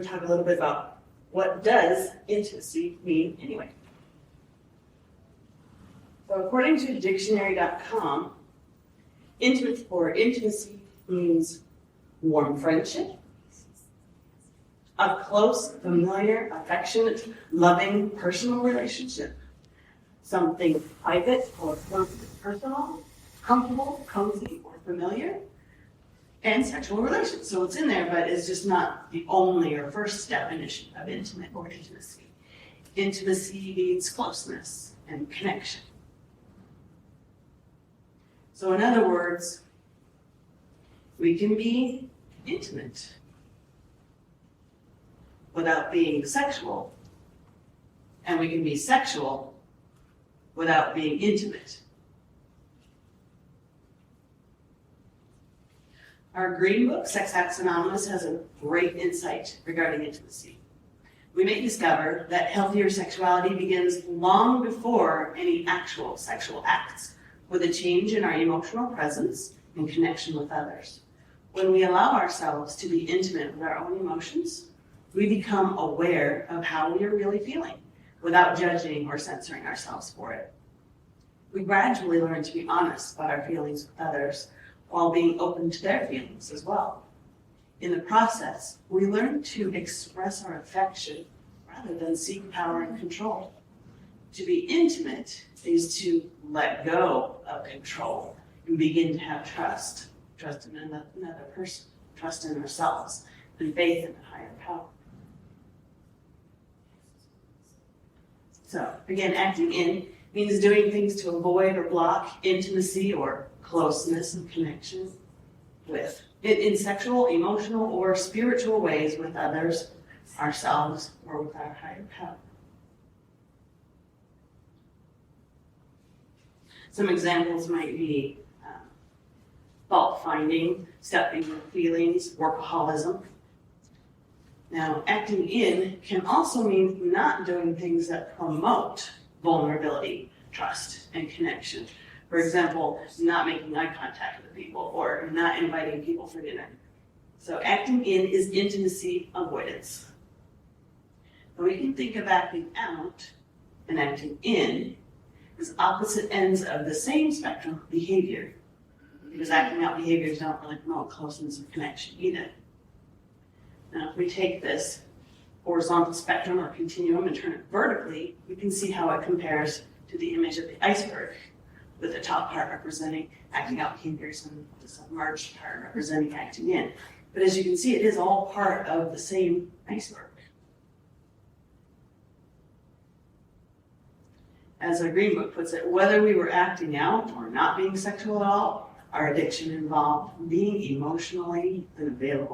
to talk a little bit about what does intimacy mean anyway. So according to dictionary.com, intimacy means warm friendship, a close, familiar, affectionate, loving, personal relationship, something private or personal, comfortable, cozy, or familiar, and sexual relations. So it's in there, but it's just not the only or first definition of intimate or intimacy. Intimacy means closeness and connection. So in other words, we can be intimate without being sexual, and we can be sexual without being intimate. Our green book, Sex Acts Anonymous, has a great insight regarding intimacy. We may discover that healthier sexuality begins long before any actual sexual acts, with a change in our emotional presence and connection with others. When we allow ourselves to be intimate with our own emotions, we become aware of how we are really feeling without judging or censoring ourselves for it. We gradually learn to be honest about our feelings with others while being open to their feelings as well. In the process, we learn to express our affection rather than seek power and control. To be intimate is to let go of control and begin to have trust in another person, trust in ourselves, and faith in a higher power. So again, acting in means doing things to avoid or block intimacy or closeness and connection with, in sexual, emotional, or spiritual ways with others, ourselves, or with our higher power. Some examples might be fault-finding, stepping in feelings, workaholism. Now, acting in can also mean not doing things that promote vulnerability, trust, and connection. For example, not making eye contact with people or not inviting people for dinner. So acting in is intimacy avoidance. And we can think of acting out and acting in as opposite ends of the same spectrum of behavior, because acting out behaviors don't really promote closeness and connection either. Now, if we take this horizontal spectrum or continuum and turn it vertically, we can see how it compares to the image of the iceberg, with the top part representing acting out behaviors and the submerged part representing acting in. But as you can see, it is all part of the same iceberg. As our green book puts it, whether we were acting out or not being sexual at all, our addiction involved being emotionally unavailable